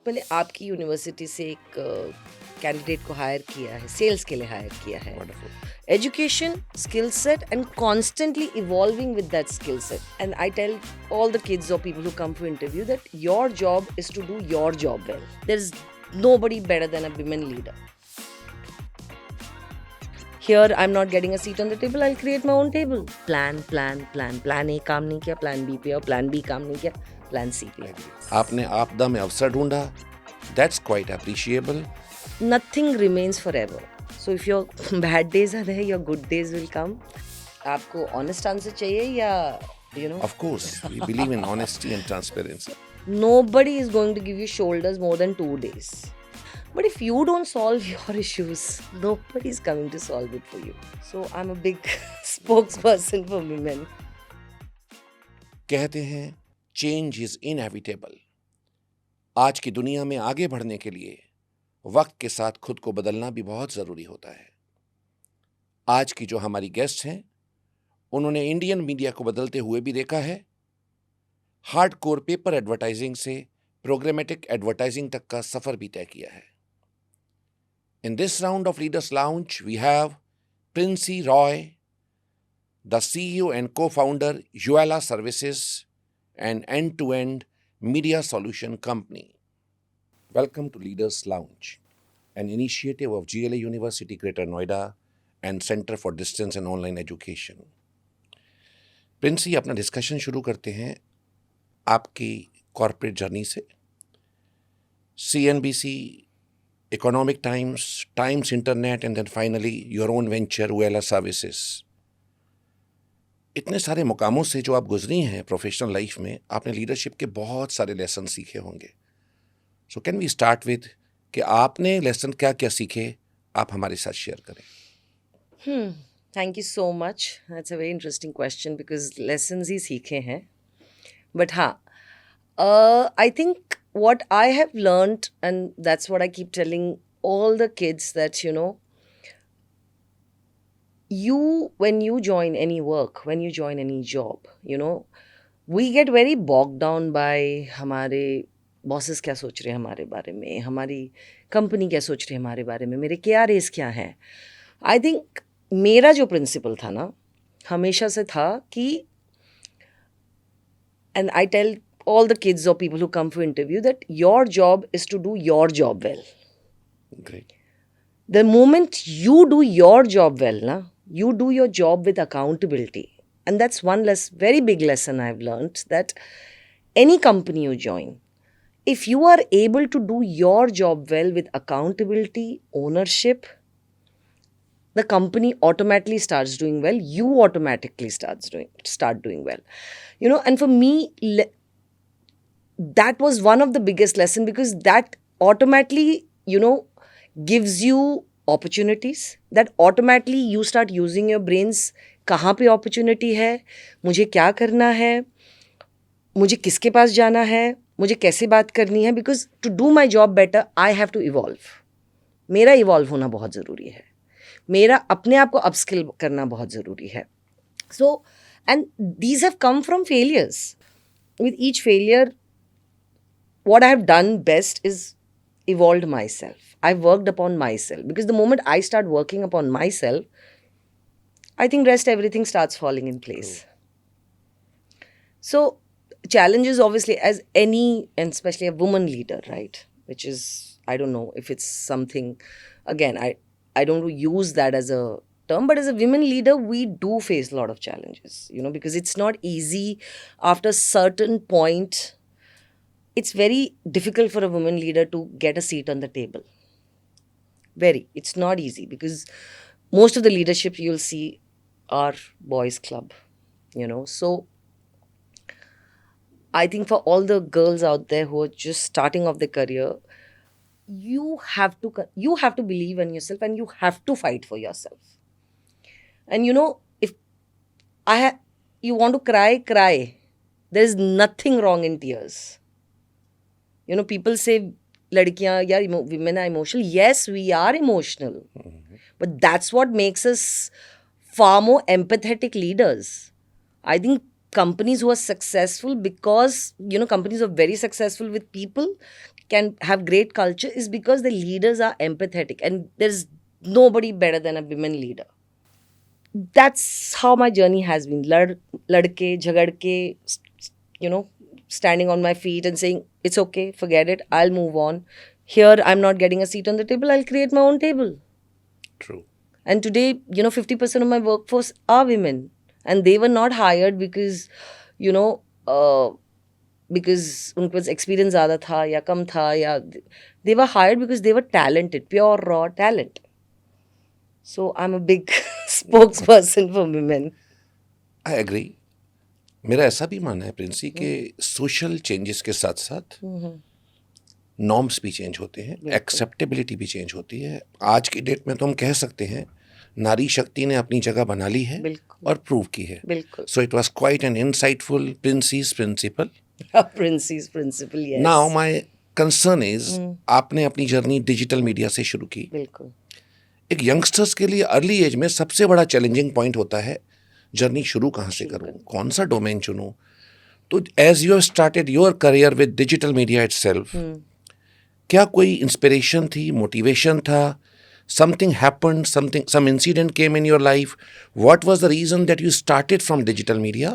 मैंने आपकी यूनिवर्सिटी से एक कैंडिडेट को हायर किया है, सेल्स के लिए हायर किया है. Education, skill set, and constantly evolving with that skill set. And I tell all the kids or people who come for interview that your job is to do your job well. There's nobody better than a women leader. Here I'm not getting a seat on the table, I'll create my own table. Plan. Plan A काम नहीं किया, plan B पे और plan B काम नहीं किया, plan C पे. आपने आपदा में अवसर ढूंढा. That's quite appreciable. Nothing remains forever. So if your bad days are there, your good days will come. आपको honest answer चाहिए या Of course, we believe in honesty and transparency. Nobody is going to give you shoulders more than 2 days. But if you don't solve your issues, nobody is coming to solve it for you. So I'm a big spokesperson for women. कहते हैं change is inevitable. आज की दुनिया में आगे बढ़ने के लिए वक्त के साथ खुद को बदलना भी बहुत ज़रूरी होता है. आज की जो हमारी गेस्ट हैं, उन्होंने इंडियन मीडिया को बदलते हुए भी देखा है. हार्डकोर पेपर एडवर्टाइजिंग से प्रोग्रामेटिक एडवर्टाइजिंग तक का सफ़र भी तय किया है. In this round of Leaders Lounge, we have Princey Roy, the CEO and co-founder Yuela Services, an end-to-end media solution company. Welcome to Leaders Lounge, an initiative of GLA University Greater Noida and Center for Distance and Online Education. Princy, अपना discussion शुरू करते हैं आपकी corporate journey से. CNBC, Economic Times, Times Internet, and then finally your own venture, Yuela Services. इतने सारे मुकामों से जो आप गुजरी हैं प्रोफेशनल लाइफ में, आपने लीडरशिप के बहुत सारे लेसन सीखे होंगे. So can we start with कि आपने लेसन क्या क्या सीखे, आप हमारे साथ शेयर करें. Thank you so much. That's a very interesting question because lessons ही सीखे हैं. But हाँ, I think what I have learned, and that's what I keep telling all the kids, that when you join any work, when you join any job, we get very bogged down by हमारे bosses क्या सोच रहे हैं हमारे बारे में, हमारी company क्या सोच रही है हमारे बारे में, मेरे KRAs क्या हैं. आई थिंक मेरा जो प्रिंसिपल था ना, हमेशा से था कि, and I tell all the kids or people who come for interview that your job is to do your job well. Great. The moment you do your job well, you do your job with accountability. And that's one very big lesson I've learned, that any company you join, if you are able to do your job well with accountability, ownership, the company automatically starts doing well. You automatically start doing well. And for me, that was one of the biggest lesson, because that automatically, gives you opportunities. That automatically you start using your brains. कहाँ पे opportunity है, मुझे क्या करना है, मुझे किसके पास जाना है, मुझे कैसे बात करनी है. because to do my job better, I have to evolve. मेरा evolve होना बहुत ज़रूरी है. मेरा अपने आप को upskill करना बहुत ज़रूरी है. So, and these have come from failures. With each failure, what I have done best is evolved myself. I've worked upon myself, because the moment I start working upon myself, I think everything starts falling in place. So challenges, obviously, as any, and especially a woman leader, right? Which is, I don't know if it's something, again, I don't use that as a term, but as a women leader, we do face a lot of challenges, because it's not easy after a certain point. It's very difficult for a woman leader to get a seat on the table. It's not easy, because most of the leadership you'll see are boys' club, So I think for all the girls out there who are just starting off their career, you have to believe in yourself, and you have to fight for yourself. And if you want to cry. There is nothing wrong in tears. People say ladkiyan, women are emotional. Yes, we are emotional. But that's what makes us far more empathetic leaders. I think companies who are successful, because companies are very successful with people, can have great culture is because the leaders are empathetic, and there's nobody better than a women leader. That's how my journey has been. Ladke, jhagadke, you know, standing on my feet and saying, it's okay, forget it, I'll move on. Here, I'm not getting a seat on the table, I'll create my own table. True. And today, 50% of my workforce are women. And they were not hired because, you know, because उनके पास experience ज़्यादा था या कम था या they were hired because they were talented, pure raw talent. So I'm a big spokesperson for women. I agree. मेरा ऐसा भी मानना है प्रिंसी कि सोशल चेंजेस के साथ साथ नॉर्म्स भी चेंज होते हैं, एक्सेप्टेबिलिटी भी चेंज होती है. आज की डेट में तो हम कह सकते हैं नारी शक्ति ने अपनी जगह बना ली है बिल्कुल. और प्रूव की है. बिल्कुल. So it was quite an insightful princess principle. Princess principle, yes. Now my concern is, आपने अपनी जर्नी डिजिटल मीडिया से शुरू की. बिल्कुल. एक यंगस्टर्स के लिए अर्ली एज में सबसे बड़ा चैलेंजिंग पॉइंट होता है जर्नी शुरू कहाँ से करूँ, कौन सा डोमेन चुनूँ. तो as you have started your career with digital media itself, क्या कोई इंस्पिरेशन थी, मोटिवेशन था, something happened, some incident came in your life? What was the reason that you started from digital media?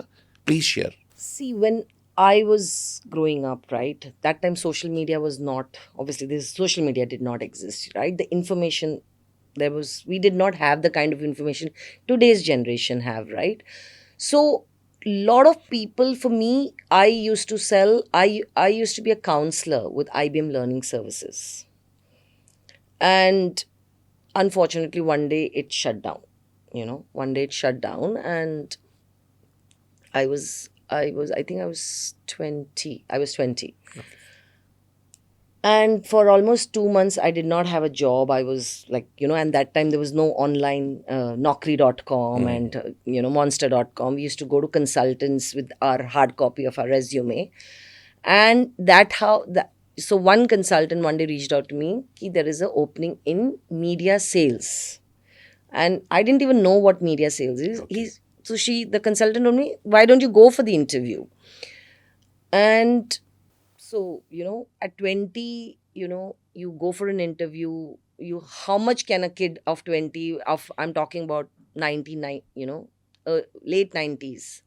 Please share. See, when I was growing up, right, that time social media was not, obviously this social media did not exist, right? The information, we did not have the kind of information today's generation have, right? So lot of people, for me, I used to sell, I used to be a counselor with IBM Learning Services. And unfortunately, one day it shut down, and I think I was 20. I was 20. And for almost 2 months, I did not have a job. I was like, and that time there was no online Naukri.com and, Monster.com. We used to go to consultants with our hard copy of our resume. And so one consultant one day reached out to me, ki there is an opening in media sales. And I didn't even know what media sales is. Okay. So the consultant told me, why don't you go for the interview? And so, at 20, you go for an interview. How much can a kid of 20, I'm talking about 99, late 90s.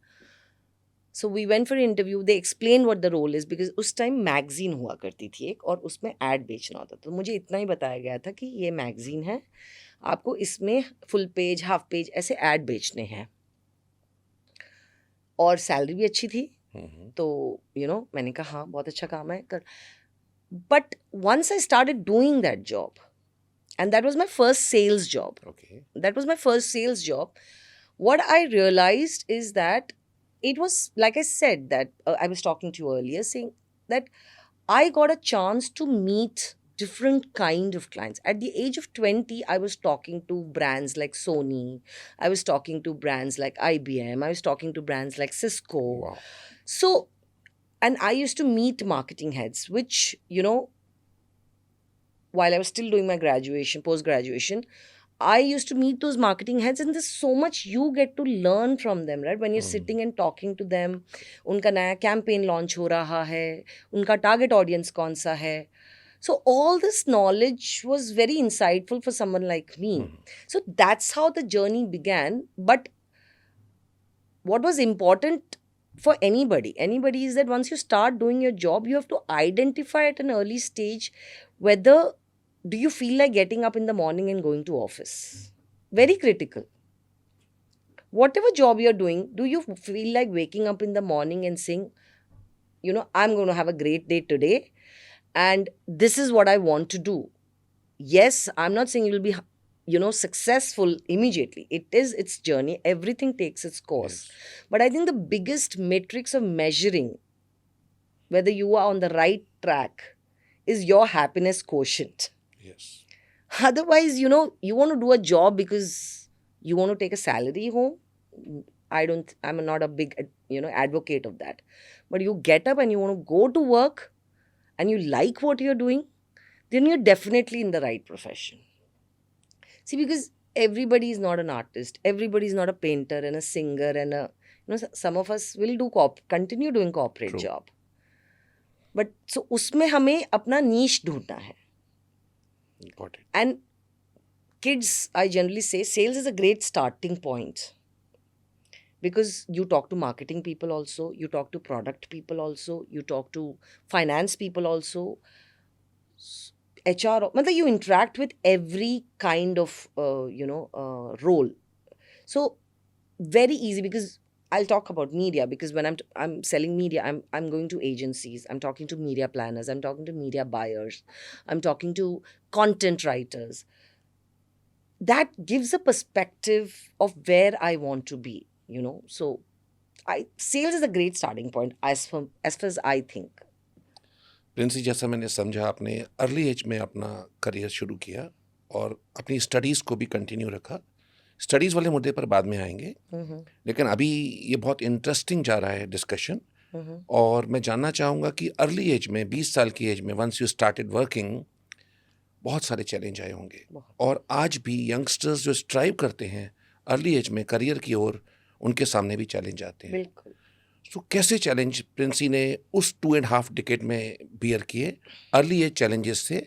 So we went for an interview. They explained what the role is because उस time magazine हुआ करती थी एक, और उसमें ad बेचना होता था. तो मुझे इतना ही बताया गया था कि ये magazine है, आपको इसमें full page, half page ऐसे ad बेचने हैं, और सैलरी भी अच्छी थी. तो मैंने कहा हाँ, बहुत अच्छा काम है कर. But once I started doing that job, and that was my first sales job. Okay. That was my first sales job. What I realized is that it was, like I said, that I was talking to you earlier, saying that I got a chance to meet different kind of clients. At the age of 20, I was talking to brands like Sony. I was talking to brands like IBM. I was talking to brands like Cisco. Wow. So, and I used to meet marketing heads, which, while I was still doing my graduation, post-graduation, I used to meet those marketing heads, and there's so much you get to learn from them, right? When you're sitting and talking to them, उनका नया campaign launch हो रहा है, उनका target audience कौन सा है. So all this knowledge was very insightful for someone like me. So that's how the journey began. But what was important for anybody is that once you start doing your job, you have to identify at an early stage whether do you feel like getting up in the morning and going to office. Very critical. Whatever job you're doing, do you feel like waking up in the morning and saying, I'm going to have a great day today, and this is what I want to do. Yes, I'm not saying you'll be, successful immediately. It's journey. Everything takes its course. Yes. But I think the biggest matrix of measuring whether you are on the right track is your happiness quotient. Yes. Otherwise, you want to do a job because you want to take a salary home. I'm not a big, advocate of that. But you get up and you want to go to work and you like what you're doing, then you're definitely in the right profession. See, because everybody is not an artist. Everybody is not a painter and a singer and some of us will continue doing corporate True. job. But so उसमें हमें अपना नीश ढूंढना है. Got it. And kids, I generally say sales is a great starting point, because you talk to marketing people also, you talk to product people also, you talk to finance people also, HR, मतलब you interact with every kind of role. So very easy, because I'll talk about media, because when I'm selling media, I'm going to agencies, I'm talking to media planners, I'm talking to media buyers, I'm talking to content writers. That gives a perspective of where I want to be, you know. So I sales is a great starting point as far as I think. Princy, जैसा मैंने समझा, आपने early as में अपना career शुरू किया और अपनी स्टडीज़ को भी कंटिन्यू रखा. स्टडीज़ वाले मुद्दे पर बाद में आएंगे, लेकिन अभी ये बहुत इंटरेस्टिंग जा रहा है डिस्कशन. और मैं जानना चाहूँगा कि अर्ली एज में, 20 साल की एज में, वंस यू स्टार्टेड वर्किंग, बहुत सारे चैलेंज आए होंगे. और आज भी यंगस्टर्स जो स्ट्राइव करते हैं अर्ली एज में करियर की ओर, उनके सामने भी चैलेंज आते हैं. बिल्कुल. तो कैसे चैलेंज प्रिंसी ने उस 2.5 डिकेड में बियर किए? अर्ली एज चैलेंजेस से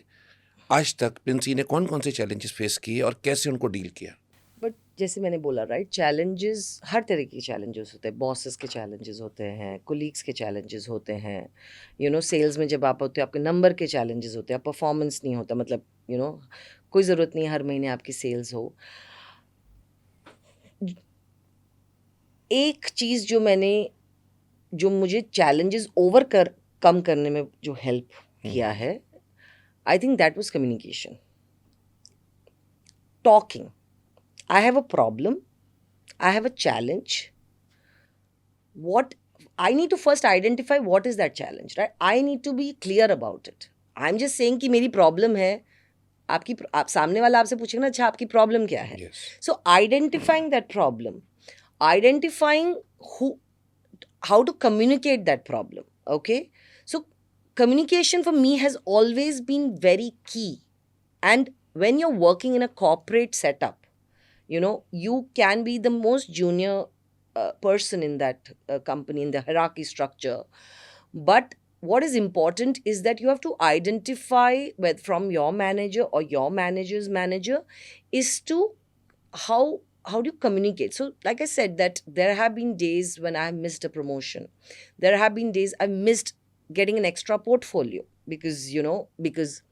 आज तक प्रिंसी ने कौन कौन से चैलेंजेस फेस किए और कैसे उनको डील किया? बट जैसे मैंने बोला, राइट, चैलेंजेस, हर तरह के चैलेंजेस होते हैं. बॉसेस के चैलेंजेस होते हैं, कोलीग्स के चैलेंजेस होते हैं, यू नो. सेल्स में जब आप होते हो, आपके नंबर के चैलेंजेस होते हैं, परफॉर्मेंस नहीं होता, मतलब यू नो, कोई ज़रूरत नहीं है हर महीने आपकी सेल्स हो. एक चीज़ जो मुझे चैलेंजेस कम करने में जो हेल्प किया है, I think that was communication. Talking. I have a problem, I have a challenge. What I need to first identify what is that challenge, right? I need to be clear about it. I'm just saying कि मेरी problem है. आप सामने वाला आपसे पूछेगा ना, अच्छा आपकी प्रॉब्लम क्या है? Yes. So identifying that problem, identifying how to communicate that problem. Okay, so communication for me has always been very key. And when you're working in a corporate setup, you know, you can be the most junior person in that company, in the hierarchy structure. But what is important is that you have to identify from your manager or your manager's manager is to how do you communicate. So like I said, that there have been days when I have missed a promotion. There have been days I missed getting an extra portfolio, because because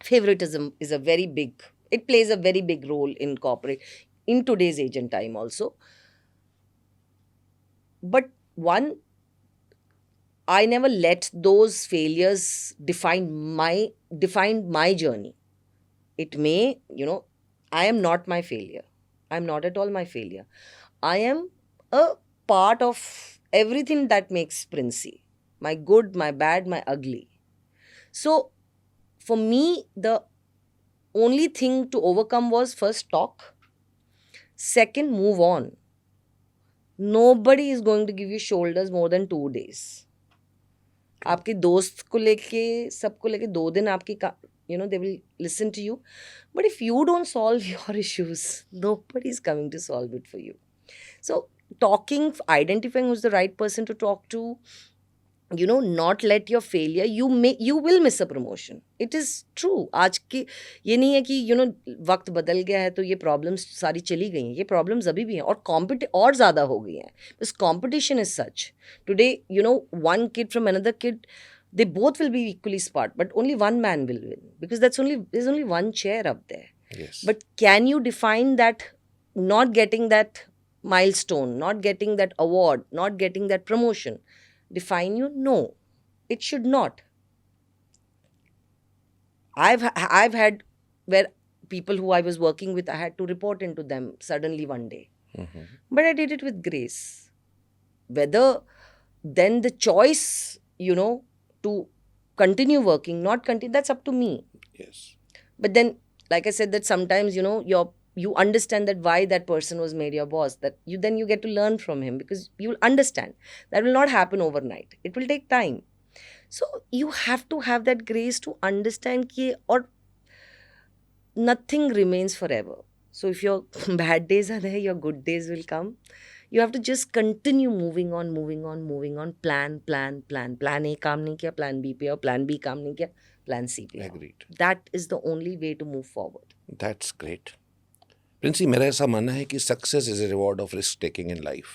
favoritism is a very big, it plays a very big role in corporate, in today's age and time also. But I never let those failures define my journey. It may, I am not my failure. I'm not at all my failure. I am a part of everything that makes Princey. My good, my bad, my ugly. So for me, the only thing to overcome was first talk. Second, move on. Nobody is going to give you shoulders more than 2 days. आपके दोस्त को लेके, सबको लेके 2 दिन आपकी they will listen to you. But if you don't solve your issues, nobody is coming to solve it for you. So talking, identifying who's the right person to talk to, not let your failure, you will miss a promotion. It is true. आज की ये नहीं है कि वक्त बदल गया है तो ये प्रॉब्लम्स सारी चली गई हैं. ये प्रॉब्लम्स अभी भी हैं और ज़्यादा हो गई हैं. This competition is such. Today, one kid from another kid, they both will be equally smart, but only one man will win, because there's only one chair up there. Yes. But can you define that not getting that milestone, not getting that award, not getting that promotion define you? No, it should not. I've had where people who I was working with, I had to report into them suddenly one day. Mhm. But I did it with grace. Whether then the choice, to continue working, not continue, that's up to me. Yes. But then, like I said, that sometimes, you understand that why that person was made your boss, that you get to learn from him, because you'll understand that will not happen overnight. It will take time. So you have to have that grace to understand or nothing remains forever. So if your bad days are there, your good days will come. You have to just continue moving on, moving on, moving on. Plan, plan, plan. Plan A काम नहीं किया, plan B पे आओ, plan B काम नहीं किया, plan C पे आओ. Agreed. That is the only way to move forward. That's great. Princy, मेरा ऐसा मानना है कि success is a reward of risk taking in life.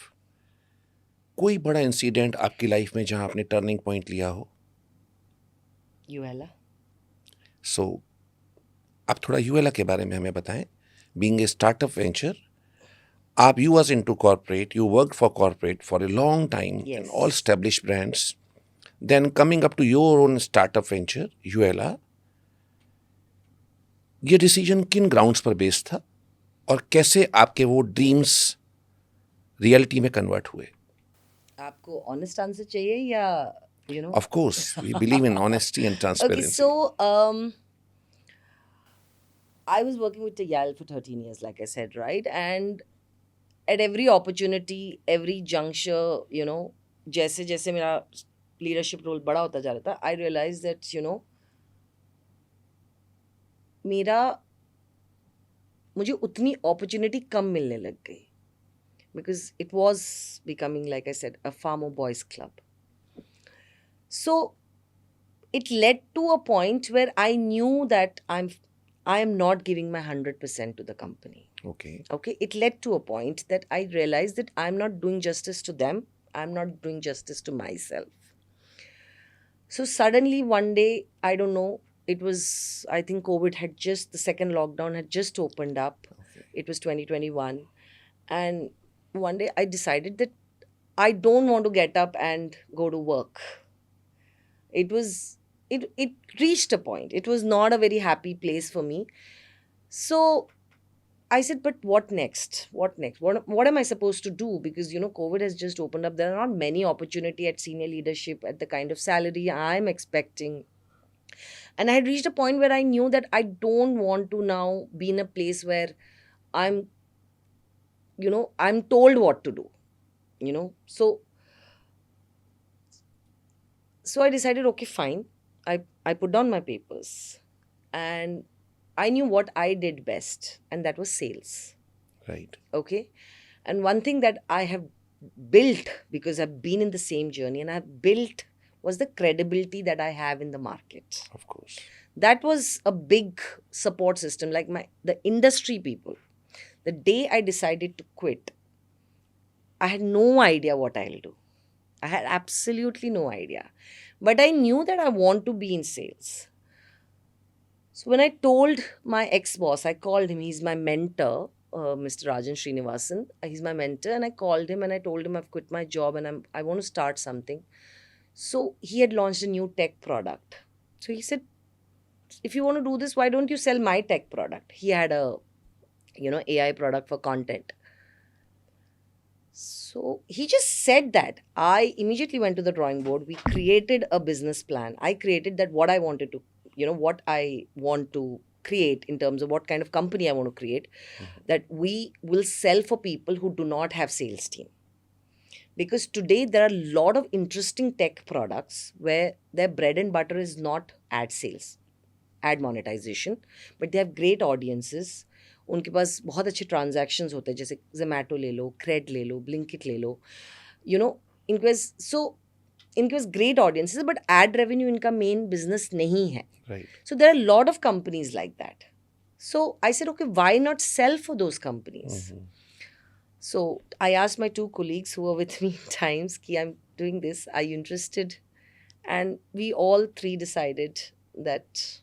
कोई बड़ा इंसिडेंट आपकी लाइफ में जहां आपने टर्निंग पॉइंट लिया हो? Yuella. सो आप थोड़ा यूएला के बारे में हमें बताएं. बीइंग ए स्टार्टअप वेंचर, आप you was into corporate, you worked for corporate for a long time in Yes. all established brands, then coming up to your own startup venture, Yuela. ये decision किन grounds पर based था और कैसे आपके वो dreams reality में convert हुए? आपको honest answer चाहिए या Of course, we believe in honesty and Okay, transparency. so I was working with Tayal for 13 years, like I said, right? And at every opportunity, every juncture, जैसे जैसे मेरा leadership role बड़ा होता जा रहा था, I realized that, मुझे उतनी opportunity कम मिलने लग गई. Because it was becoming, like I said, a farmer boys club. So it led to a point where I knew that I am not giving my 100% to the company. Okay. Okay, it led to a point that I realized that I'm not doing justice to them. I'm not doing justice to myself. So suddenly one day, I don't know, it was, I think the second lockdown had just opened up. Okay. It was 2021. And one day I decided that I don't want to get up and go to work. It reached a point. It was not a very happy place for me. So I said, but what next? What next? What am I supposed to do? Because, COVID has just opened up. There are not many opportunity at senior leadership at the kind of salary I'm expecting. And I had reached a point where I knew that I don't want to now be in a place where I'm told what to do, So I decided, okay, fine. I put down my papers and I knew what I did best, and that was sales. Right. Okay. And one thing that I have built, because I've been in the same journey and I've built, was the credibility that I have in the market. Of course. That was a big support system. Like the industry people, the day I decided to quit, I had no idea what I'll do. I had absolutely no idea. But I knew that I want to be in sales. So when I told my ex-boss, I called him, he's my mentor, Mr. Rajan Srinivasan. He's my mentor, and I called him and I told him I've quit my job and I want to start something. So he had launched a new tech product. So he said, if you want to do this, why don't you sell my tech product? He had a, AI product for content. So he just said that. I immediately went to the drawing board. We created a business plan. I created that what I wanted to, what I want to create in terms of what kind of company I want to create, that we will sell for people who do not have sales team. Because today there are a lot of interesting tech products where their bread and butter is not ad sales, ad monetization, but they have great audiences. उनके पास बहुत अच्छे transactions होते हैं, जैसे Zomato ले लो, Cred ले लो, Blinkit ले लो, इनके पास great audiences, but ad revenue इनका main business नहीं है. Right. So there are a lot of companies like that. So I said, okay, why not sell for those companies? So I asked my two colleagues who were with me in times, ki I'm doing this, are you interested? And we all three decided that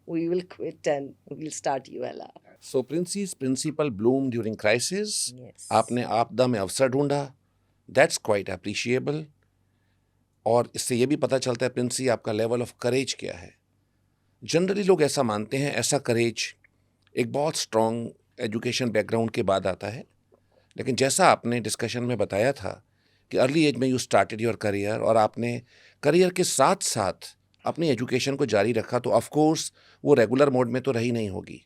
we will quit and we'll start ULR. So Princey's principle bloomed during crisis. Yes. आपने आपदा में अवसर ढूंढा. That's quite appreciable. और इससे ये भी पता चलता है प्रिंसी आपका लेवल ऑफ करेज क्या है. जनरली लोग ऐसा मानते हैं ऐसा करेज एक बहुत स्ट्रॉन्ग एजुकेशन बैकग्राउंड के बाद आता है, लेकिन जैसा आपने डिस्कशन में बताया था कि अर्ली एज में यू स्टार्टेड योर करियर और आपने करियर के साथ साथ अपनी एजुकेशन को जारी रखा, तो ऑफ कोर्स वो रेगुलर मोड में तो रही नहीं होगी.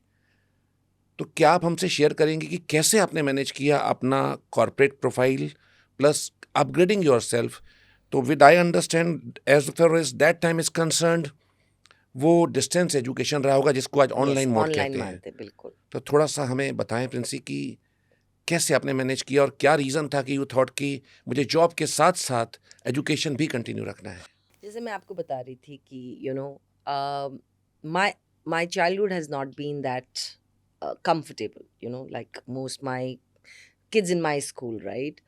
तो क्या आप हमसे शेयर करेंगे कि कैसे आपने मैनेज किया अपना corporate profile plus upgrading yourself? तो with I understand as far as that time is concerned वो डिस्टेंस एजुकेशन रहा होगा जिसको आज ऑनलाइन मोड कहते हैं. बिल्कुल. तो थोड़ा सा हमें बताएं प्रिंसी कि कैसे आपने मैनेज किया और क्या रीज़न था कि यू थॉट कि मुझे जॉब के साथ साथ एजुकेशन भी कंटिन्यू रखना है? जैसे मैं आपको बता रही थी कि my my childhood has not been that comfortable, like most my kids in my school, right?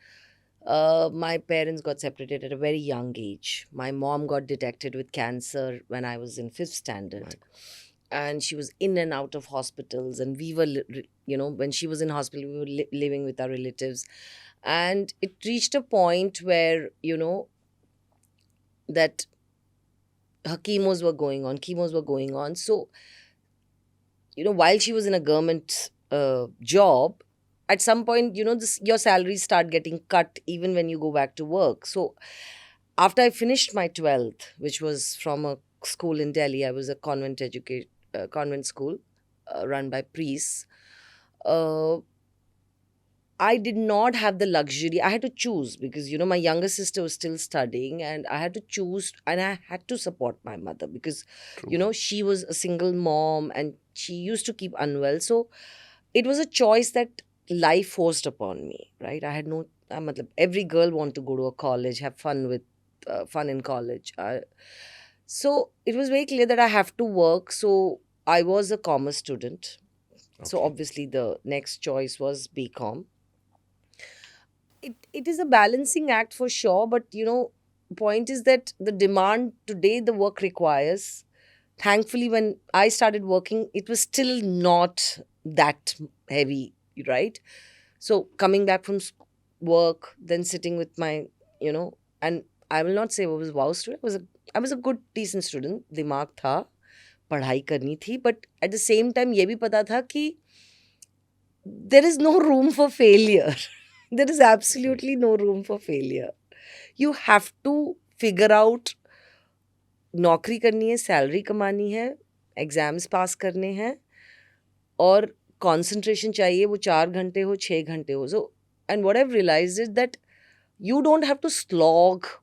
My parents got separated at a very young age. My mom got detected with cancer when I was in fifth standard. My God. And she was in and out of hospitals. And we were, when she was in hospital, we were living with our relatives. And it reached a point where, that her chemos were going on. So, while she was in a government job, at some point, your salaries start getting cut even when you go back to work. So after I finished my 12th, which was from a school in Delhi, I was a convent school run by priests. Uh, I did not have the luxury. I had to choose because, my younger sister was still studying and I had to choose and I had to support my mother because, True. she was a single mom and she used to keep unwell. So it was a choice that life forced upon me, right? I had no, every girl want to go to a college, have fun with fun in college. So it was very clear that I have to work. So I was a commerce student. So Okay. obviously the next choice was BCom. It is a balancing act for sure, but point is that the demand today the work requires, thankfully when I started working it was still not that heavy, right? So coming back from work, then sitting with my, and I will not say I was wow student, I was a good decent student, दिमाग था, पढ़ाई करनी थी, but at the same time ये भी पता था कि there is no room for failure. There is absolutely no room for failure. You have to figure out, नौकरी करनी है, सैलरी कमानी है, एग्जाम्स पास करने हैं और कंसंट्रेशन चाहिए, वो 4 घंटे हो 6 घंटे हो. So and what I have realised is that you don't have to slog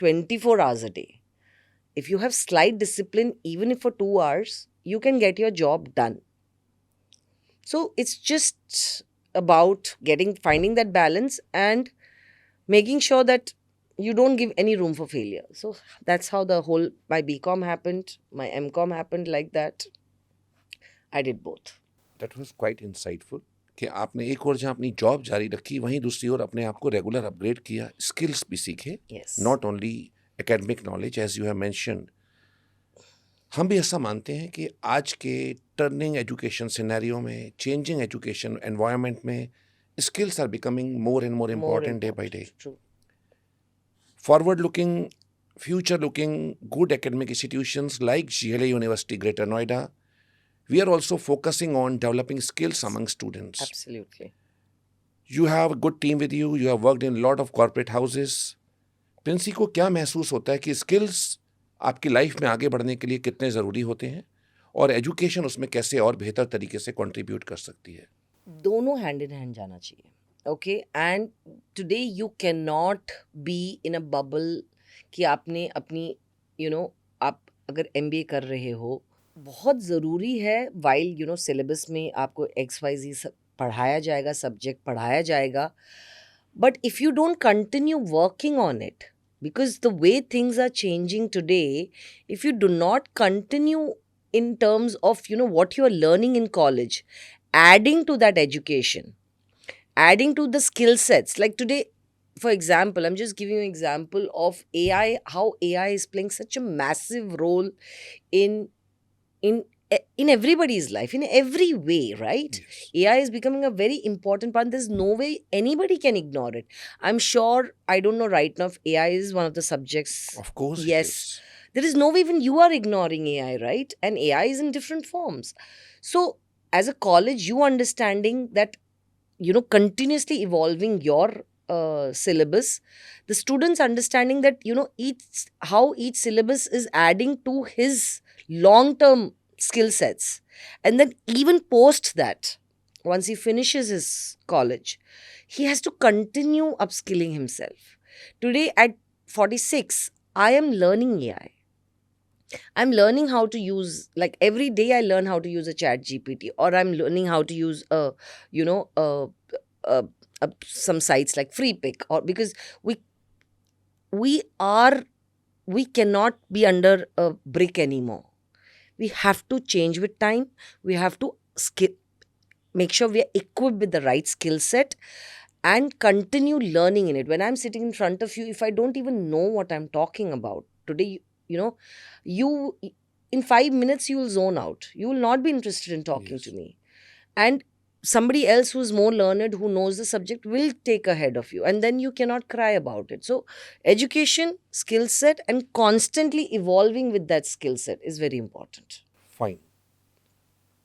24 hours a day. If you have slight discipline, even if for 2 hours, you can get your job done. So it's just about finding that balance and making sure that you don't give any room for failure. So that's how my BCom happened, my MCom happened like that. I did both. That was quite insightful कि आपने एक और जहाँ अपनी job जारी रखी वहीं दूसरी ओर अपने आप को रेगुलर अपग्रेड किया, स्किल्स भी सीखे, Yes. Not only academic knowledge as you have mentioned. हम भी ऐसा मानते हैं कि आज के टर्निंग एजुकेशन सिनेरियो में, चेंजिंग एजुकेशन एनवायरनमेंट में skills are becoming more and more More important day by day. important. True. Forward looking, future looking, good academic institutions like GLA University Greater Noida, we are also focusing on developing skills among students. Absolutely. You have a good team with you, you have worked in a lot of corporate houses. Princy को क्या महसूस होता है कि skills आपकी life में आगे बढ़ने के लिए कितने ज़रूरी होते हैं और एजुकेशन उसमें कैसे और बेहतर तरीके से कंट्रीब्यूट कर सकती है? दोनों हैंड इन हैंड जाना चाहिए. Okay, and today you can not be in a bubble कि आपने अपनी आप अगर MBA कर रहे हो, बहुत ज़रूरी है वाइल सिलेबस में आपको XYZ पढ़ाया जाएगा, सब्जेक्ट पढ़ाया जाएगा, but if you don't continue working on it, because the way things are changing today, if you do not continue in terms of what you are learning in college, adding to that education, adding to the skill sets, like today, for example, I'm just giving you an example of AI, how AI is playing such a massive role in in everybody's life, in every way, right? Yes. AI is becoming a very important part. There's no way anybody can ignore it. I'm sure, I don't know right now if AI is one of the subjects. Of course it Yes. is. There is no way even you are ignoring AI, right? And AI is in different forms. So as a college, you understanding that, continuously evolving your syllabus, the students understanding that, how each syllabus is adding to his long term skill sets, and then even post that, once he finishes his college, he has to continue upskilling himself. Today at 46, I am learning AI. I'm learning how to use, like every day I learn how to use a chat GPT, or I'm learning how to use a some sites like Free Pick, or because we are we cannot be under a brick anymore. We have to change with time. We have to make sure we are equipped with the right skill set and continue learning in it. When I'm sitting in front of you, if I don't even know what I'm talking about today, you know, you in 5 minutes you will zone out. You will not be interested in talking to Yes. me. And somebody else who's more learned, who knows the subject, will take ahead of you, and then you cannot cry about it. So education, skill set, and constantly evolving with that skill set is very important. Fine.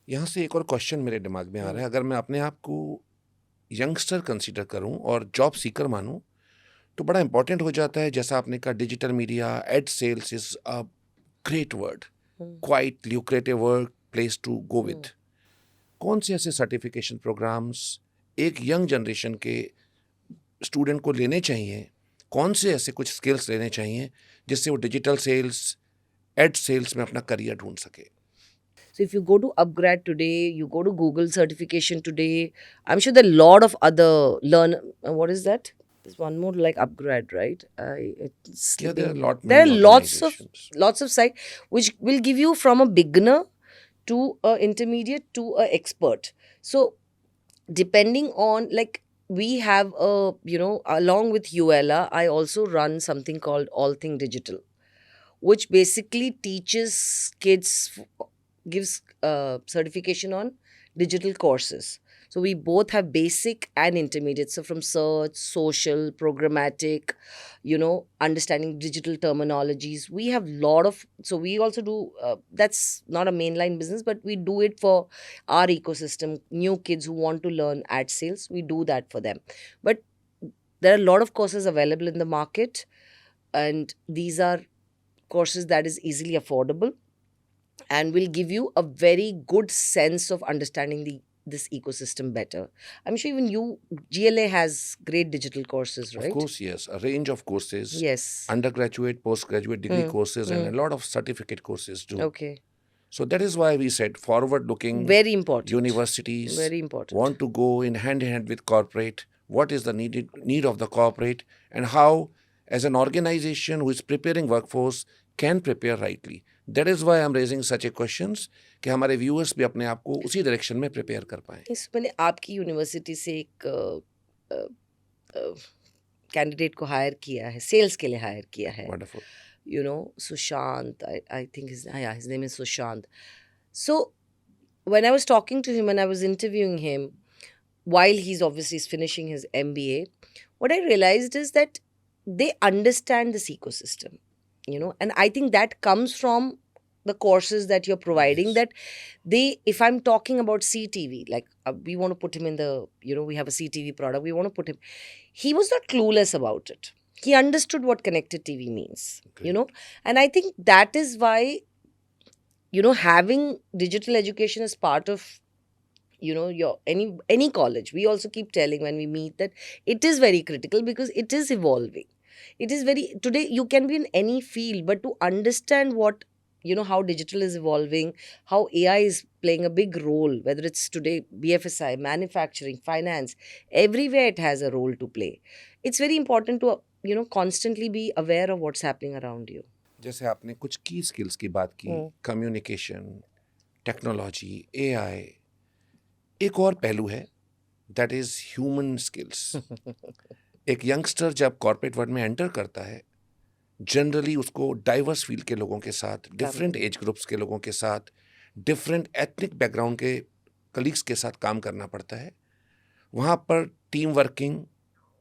यहाँ से एक और question मेरे दिमाग में आ रहा है, अगर मैं अपने आप को यंगस्टर कंसीडर करूं और जॉब सीकर मानूं, तो बड़ा इंपॉर्टेंट हो जाता है, जैसा आपने कहा digital media, ad sales is a great word, quite lucrative word, place to go with. कौन से ऐसे सर्टिफिकेशन प्रोग्राम्स एक यंग जनरेशन के स्टूडेंट को लेने चाहिए, कौन से ऐसे कुछ स्किल्स लेने चाहिए जिससे वो डिजिटल सेल्स, एड सेल्स में अपना करियर ढूंढ सके? So if you go to Upgrad today, you go to Google certification today, I'm sure there are a lot of other what is that? There's one more like Upgrad, right? It's Yeah, there are slipping. lot There are many organizations. lots of sites which will give you from a beginner to a intermediate to a expert. So depending on, like, we have a, along with ULA, I also run something called All Thing Digital, which basically teaches kids, gives certification on digital courses. So we both have basic and intermediate. So from search, social, programmatic, understanding digital terminologies. We have lot of, so we also do, that's not a mainline business, but we do it for our ecosystem. New kids who want to learn ad sales, we do that for them. But there are a lot of courses available in the market, and these are courses that is easily affordable and will give you a very good sense of understanding this ecosystem better. I'm sure even GLA has great digital courses, Of right? course, yes, a range of courses, Yes. undergraduate, postgraduate degree courses, and a lot of certificate courses too. Okay. So that is why we said forward-looking Very important. universities Very important. want to go in hand with corporate. What is the need of the corporate, and how, as an organization who is preparing workforce, can prepare rightly. That is why I'm raising such a questions कि हमारे viewers भी अपने आप को उसी direction में prepare कर पाएं। इस मैंने आपकी यूनिवर्सिटी से एक कैंडिडेट को हायर किया है, सेल्स के लिए हायर किया है। Wonderful. Sushant, I think his name is Sushant. So when I was talking to him and I was interviewing him, while he's obviously finishing his MBA, what I realized is that they understand this ecosystem, and I think that comes from the courses that you're providing. Yes. That if I'm talking about CTV, like we want to put him in the, we have a CTV product, we want to put him, he was not clueless about it. He understood what connected TV means, Okay. and I think that is why, having digital education as part of, your any college. We also keep telling when we meet that it is very critical because it is evolving. It is very, today you can be in any field, but to understand what, how digital is evolving, how AI is playing a big role, whether it's today BFSI, manufacturing, finance, everywhere it has a role to play. It's very important to, constantly be aware of what's happening around you. जैसे आपने कुछ की skills की बात की, communication, technology, AI, एक और पहलू है, दैट इज ह्यूमन स्किल्स। एक यंगस्टर जब कॉर्पोरेट वर्ल्ड में एंटर करता है, जनरली उसको डाइवर्स फील्ड के लोगों के साथ, डिफरेंट एज ग्रुप्स के लोगों के साथ, डिफरेंट एथनिक बैकग्राउंड के कलीग्स के साथ काम करना पड़ता है। वहाँ पर team working,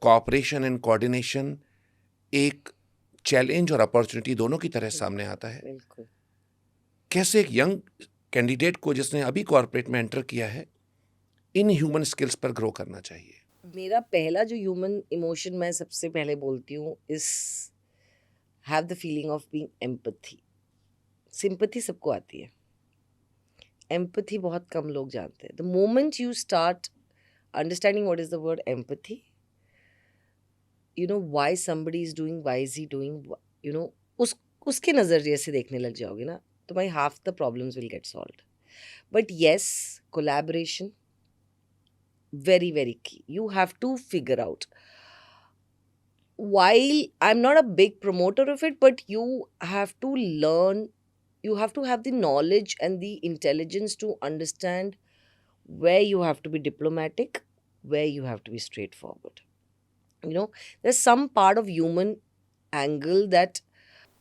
cooperation and coordination एक चैलेंज और अपॉर्चुनिटी दोनों की तरह सामने आता है। बिल्कुल। कैसे एक यंग कैंडिडेट को जिसने अभी कॉर्पोरेट में एंटर किया है, इन ह्यूमन स्किल्स पर ग्रो करना चाहिए? मेरा पहला जो ह्यूमन इमोशन मैं सबसे पहले बोलती हूँ इस have the feeling of being empathy. Sympathy सबको आती है, एम्पैथी बहुत कम लोग जानते हैं। The moment you start understanding what is the word empathy, why somebody is doing, why is he doing, उसके नज़रिए से देखने लग जाओगे ना, तो भाई half the problems will get solved. But yes, collaboration, very very key. You have to figure out, while I'm not a big promoter of it, but you have to learn, you have to have the knowledge and the intelligence to understand where you have to be diplomatic, where you have to be straightforward. You know, there's some part of human angle that,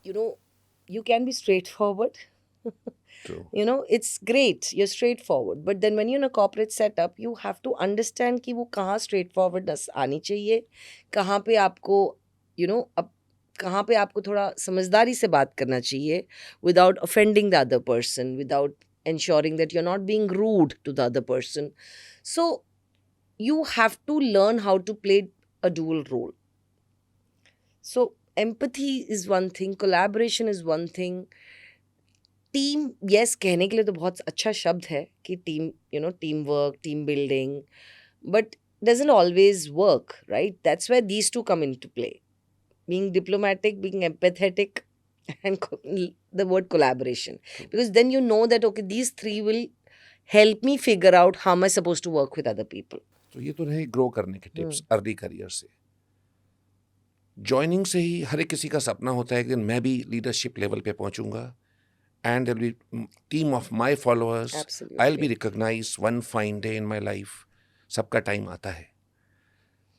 you know, you can be straightforward. True. You know, it's great, you're straightforward, but then when you're in a corporate setup, you have to understand कि वो कहाँ straightforwardness आनी चाहिए, कहाँ पे आपको, you know, अब कहाँ पे आपको थोड़ा समझदारी से बात करना चाहिए, without offending the other person, without ensuring that you're not being rude to the other person. So you have to learn how to play a dual role. So empathy is one thing, collaboration is one thing. Team, yes, कहने के लिए तो बहुत अच्छा शब्द है कि team, you know, team work, team building, but doesn't always work, right? That's where these two come into play. Being diplomatic, being empathetic, and the word collaboration. Because then you know that, okay, these three will help me figure out how am I supposed to work with other people. तो ये तो रहे grow करने के tips early career से। Joining से ही हर एक किसी का सपना होता है कि मैं भी लीडरशिप लेवल पे पहुंचूंगा, and there will be team of my followers, I will be recognised one fine day in my life. सबका टाइम आता है।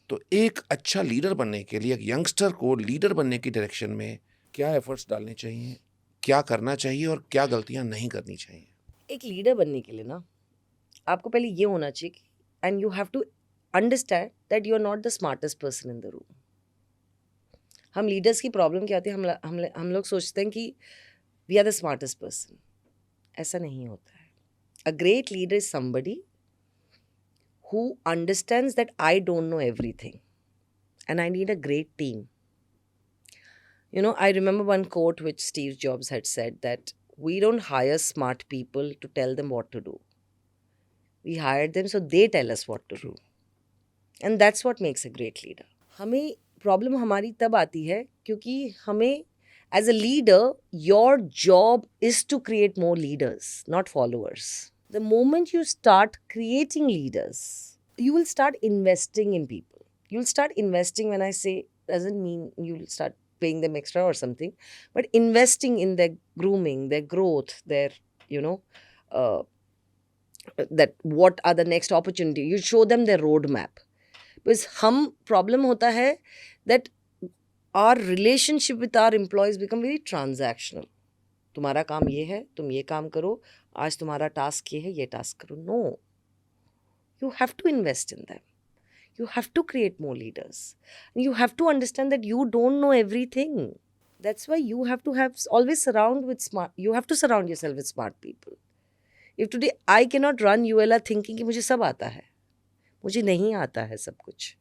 तो एक अच्छा लीडर बनने के लिए, एक यंगस्टर को लीडर बनने की डायरेक्शन में क्या एफर्ट्स डालने चाहिए, क्या करना चाहिए और क्या गलतियां नहीं करनी चाहिए? एक लीडर बनने के लिए ना, आपको पहले ये होना चाहिए कि, and you have to understand that you are not the smartest person in the room. हम लीडर्स की प्रॉब्लम क्या होती है, हम लोग सोचते हैं कि we are the smartest person. ऐसा नहीं होता है. A great leader is somebody who understands that I don't know everything and I need a great team. You know, I remember one quote which Steve Jobs had said, that we don't hire smart people to tell them what to do. We hire them so they tell us what to do. And that's what makes a great leader. हमें problem हमारी तब आती है क्योंकि हमें, as a leader, your job is to create more leaders, not followers. The moment you start creating leaders, you will start investing in people. You'll start investing, when I say, doesn't mean you'll start paying them extra or something, but investing in their grooming, their growth, their, you know, that what are the next opportunity. You show them their roadmap. Because हम problem होता है that our relationship with our employees become very transactional. तुम्हारा काम ये है, तुम ये काम करो, आज तुम्हारा टास्क ये है, ये टास्क करो. No, you have to invest in them. You have to create more leaders. You have to understand that you don't know everything. That's why you have to have always surround with smart. You have to surround yourself with smart people. If today I cannot run ULA thinking कि मुझे सब आता है, मुझे नहीं आता है सब कुछ.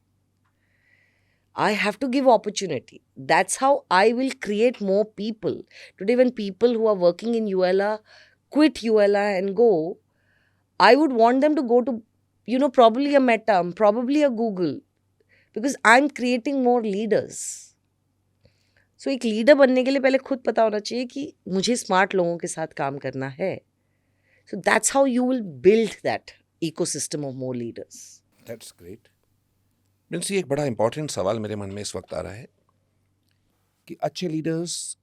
I have to give opportunity. That's how I will create more people. Today, when people who are working in ULA quit ULA and go, I would want them to go to, you know, probably a Meta, probably a Google, because I'm creating more leaders. So एक leader बनने के लिए पहले खुद पता होना चाहिए कि मुझे स्मार्ट लोगों के साथ काम करना है. So that's how you will build that ecosystem of more leaders. That's great. Princy, एक बड़ा इंपॉर्टेंट सवाल मेरे मन में इस वक्त आ रहा है कि अच्छे लीडर्स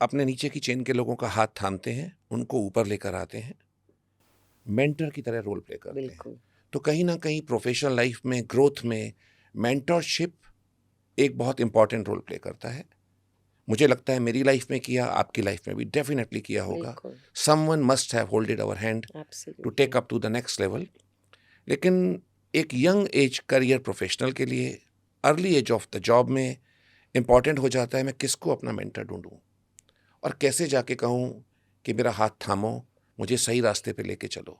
अपने नीचे की चेन के लोगों का हाथ थामते हैं, उनको ऊपर लेकर आते हैं, मेंटर की तरह रोल प्ले करते हैं. तो कहीं ना कहीं प्रोफेशनल लाइफ में, ग्रोथ में, मेंटरशिप एक बहुत इंपॉर्टेंट रोल प्ले करता है. मुझे लगता है मेरी लाइफ में किया, आपकी लाइफ में भी डेफिनेटली किया होगा. Someone must have holded our hand to take up to the next level. लेकिन एक यंग एज करियर प्रोफेशनल के लिए, early age of the job में इम्पॉर्टेंट हो जाता है मैं किसको अपना मेंटर ढूंढूं और कैसे जाके कहूं कि मेरा हाथ थामो, मुझे सही रास्ते पे लेके चलो.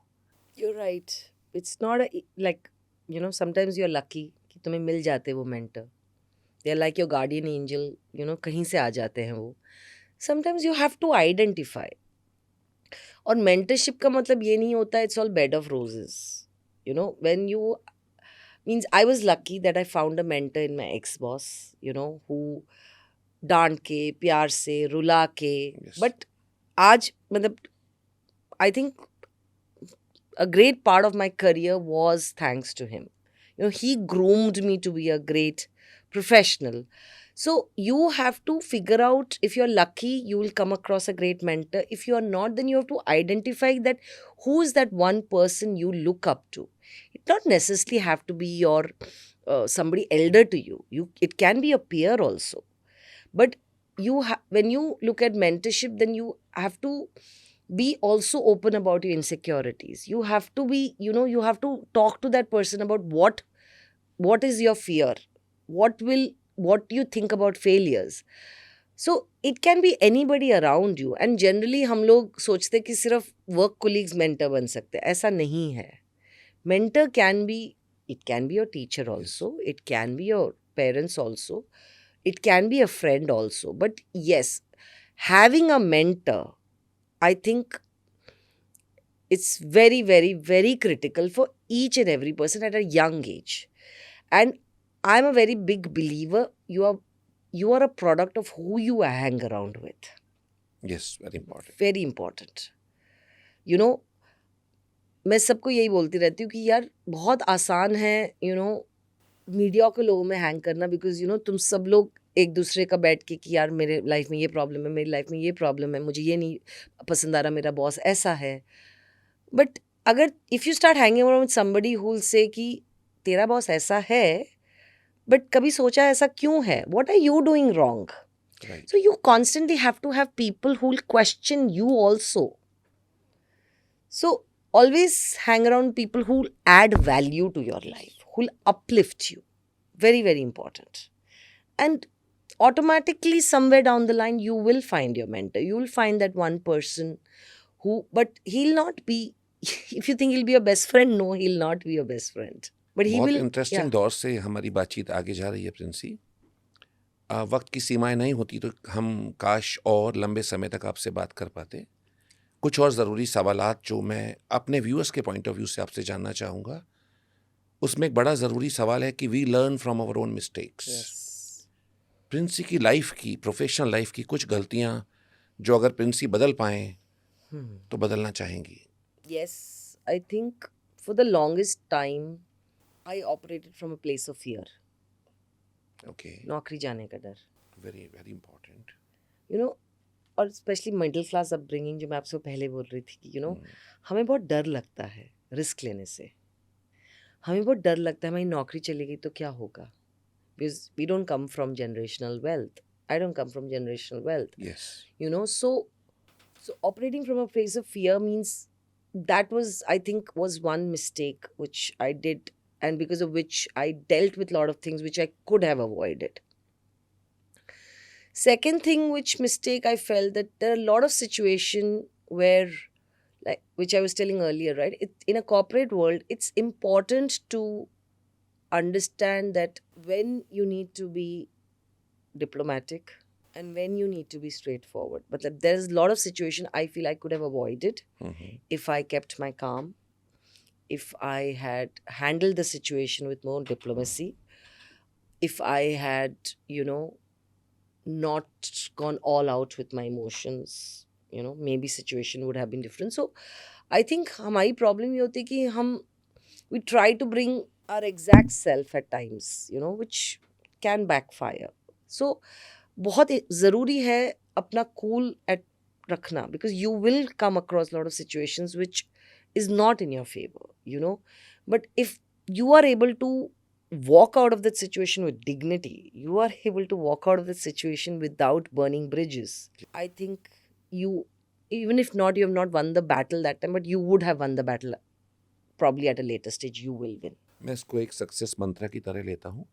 You're right. It's not like, you know, sometimes you're lucky कि तुम्हें मिल जाते वो mentor. They're like your guardian angel, you know, कहीं से आ जाते हैं वो. Sometimes you have to identify. और mentorship का मतलब ये नहीं होता it's all bed of roses. You know, when you, means I was lucky that I found a mentor in my ex-boss, you know, who डांट के, प्यार से, रुला के. Yes. But आज मतलब I think a great part of my career was thanks to him. You know, he groomed me to be a great professional. So you have to figure out, if you're lucky, you will come across a great mentor. If you are not, then you have to identify that who is that one person you look up to. It not necessarily have to be your somebody elder to you. It can be a peer also. But when you look at mentorship, then you have to be also open about your insecurities. You have to be, you have to talk to that person about what is your fear, what you think about failures. So it can be anybody around you. And generally हम लोग सोचते हैं कि सिर्फ work colleagues mentor बन सकते हैं. ऐसा नहीं है. Mentor can be, it can be your teacher also, it can be your parents also, it can be a friend also. But yes, having a mentor, I think it's very, very, very critical for each and every person at a young age. And I'm a very big believer, you are a product of who you hang around with. Yes, very important. Very important. You know, मैं सबको यही बोलती रहती हूँ कि यार बहुत आसान है मीडिया के लोगों में हैंग करना. बिकॉज तुम सब लोग एक दूसरे का बैठ के कि यार मेरे लाइफ में ये प्रॉब्लम है, मेरी लाइफ में ये प्रॉब्लम है, मुझे ये नहीं पसंद आ रहा, मेरा बॉस ऐसा है. बट अगर if you start hanging around with somebody who will say कि तेरा बॉस ऐसा है, बट कभी सोचा ऐसा क्यों है, what are you doing wrong? Right. So you constantly have to have people who will question you also. So always hang around people who will add value to your life, who will uplift you. Very, very important. And automatically somewhere down the line you will find your mentor. You will find that one person but he'll not be, if you think he'll be your best friend, no, he'll not be your best friend. But he बहुत will. Interesting Yeah. दौर से हमारी बातचीत आगे जा रही है प्रिंसी. वक्त की सीमाएं नहीं होती तो हम काश और लंबे समय तक आपसे बात कर पाते. कुछ और ज़रूरी सवालात जो मैं अपने व्यूअर्स के पॉइंट ऑफ व्यू से आपसे जानना चाहूँगा, उसमें एक बड़ा ज़रूरी सवाल है कि we learn from our own mistakes. Princy की लाइफ की, प्रोफेशनल लाइफ की कुछ गलतियाँ जो अगर प्रिंसी बदल पाएँ तो बदलना चाहेंगी. Yes, I think for the longest time I operated from a place of fear. Okay, नौकरी जाने का डर. Very very important. और स्पेशली मिडिल क्लास अपब्रिंगिंग, जो मैं आपसे पहले बोल रही थी कि हमें बहुत डर लगता है रिस्क लेने से. हमें बहुत डर लगता है हमारी नौकरी चली गई तो क्या होगा. Because we don't come from generational wealth. I don't come from generational wealth. Yes. So operating from a place of fear means that was one mistake which I did, and because of which I dealt with a lot of things which I could have avoided. Second thing, mistake I felt, that there are a lot of situations where, like which I was telling earlier, right? In a corporate world, it's important to understand that when you need to be diplomatic and when you need to be straightforward. But there's a lot of situation I feel I could have avoided if I kept my calm, if I had handled the situation with more diplomacy, if I had, not gone all out with my emotions, maybe situation would have been different. So I think हमारी problem ये होती है कि we try to bring our exact self at times, which can backfire. So बहुत ज़रूरी है अपना cool at रखना, because you will come across a lot of situations which is not in your favor, but if you are able to walk out of that situation with dignity, you are able to walk out of that situation without burning bridges, I think even if not, you have not won the battle that time, but you would have won the battle probably at a later stage. You will win. मैं इसको एक success मंत्र की तरह लेता हूँ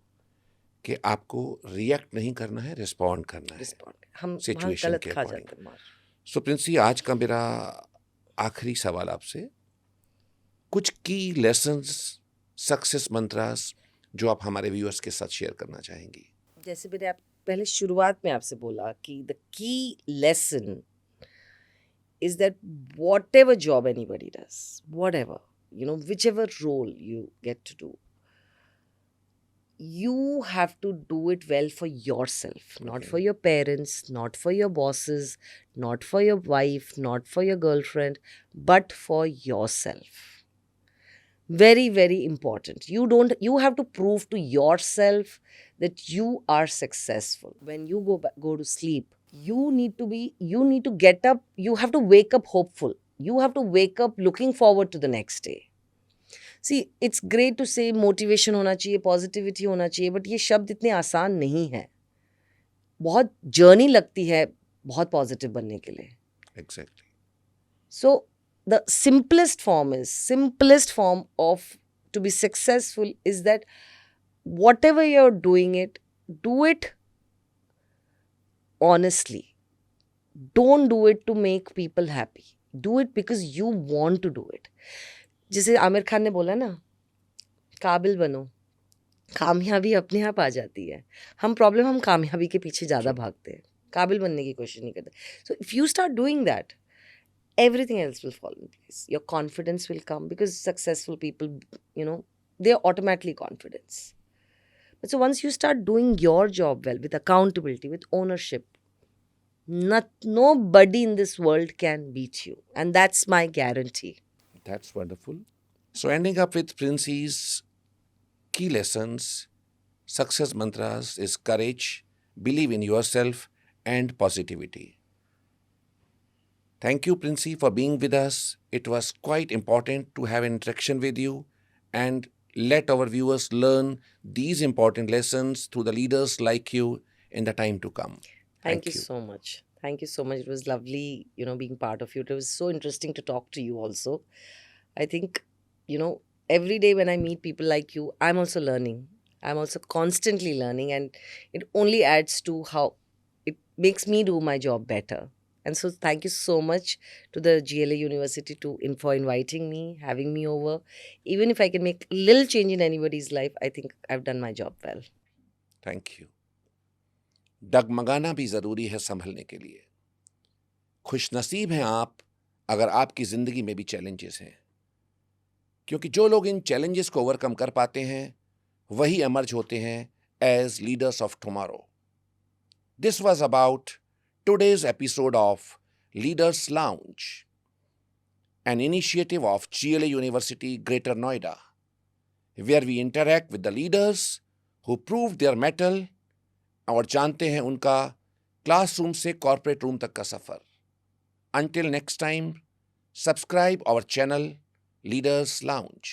कि आपको रिएक्ट नहीं करना है, रिस्पॉन्ड करना है हम सिचुएशन गलत के खा अकॉर्डिंग. जाते हैं मार. सो प्रिंसी, आज का मेरा आखिरी सवाल आपसे, कुछ की लेसन्स, सक्सेस मंत्रास जो आप हमारे व्यूअर्स के साथ शेयर करना चाहेंगी. जैसे मैंने पहले शुरुआत में आपसे बोला कि the key lesson is that whatever job anybody does, whatever, whichever role you get to do, you have to do it well for yourself, not Okay. for your parents, not for your bosses, not for your wife, not for your girlfriend, but for yourself. Very, very important. You have to prove to yourself that you are successful. When you go to sleep, you need to get up, you have to wake up hopeful. You have to wake up looking forward to the next day. See, it's great to say motivation होना चाहिए, positivity होना चाहिए, but ये शब्द इतने आसान नहीं है. बहुत जर्नी लगती है बहुत पॉजिटिव बनने के लिए. Exactly. So the simplest form of to be successful is that whatever you're doing it, do it honestly. Don't do it to make people happy. Do it because you want to do it. जैसे आमिर खान ने बोला ना, काबिल बनो, कामयाबी अपने आप आ जाती है. हम कामयाबी के पीछे ज़्यादा भागते हैं, काबिल बनने की कोशिश नहीं करते. So if you start doing that, everything else will fall in place. Your confidence will come because successful people, they're automatically confident. But so once you start doing your job well, with accountability, with ownership, nobody in this world can beat you. And that's my guarantee. That's wonderful. So, ending up with Princey's key lessons, success mantras is courage, believe in yourself, and positivity. Thank you, Princey, for being with us. It was quite important to have interaction with you and let our viewers learn these important lessons through the leaders like you in the time to come. Thank you so much. Thank you so much. It was lovely, being part of you. It was so interesting to talk to you also. I think, every day when I meet people like you, I'm also learning. I'm also constantly learning, and it only adds to how it makes me do my job better. And so thank you so much to the GLA University for inviting me, having me over. Even if I can make a little change in anybody's life, I think I've done my job well. Thank you. डगमगाना भी ज़रूरी है संभलने के लिए. खुशनसीब हैं आप अगर आपकी ज़िंदगी में भी चैलेंजेस हैं, क्योंकि जो लोग इन चैलेंजेस को ओवरकम कर पाते हैं वही एमर्ज होते हैं as leaders of tomorrow. This was about today's episode of Leaders Lounge, an initiative of GLA University, Greater Noida, where we interact with the leaders who proved their mettle और जानते हैं उनका क्लासरूम से corporate room तक का सफर. Until next time, subscribe our channel Leaders Lounge.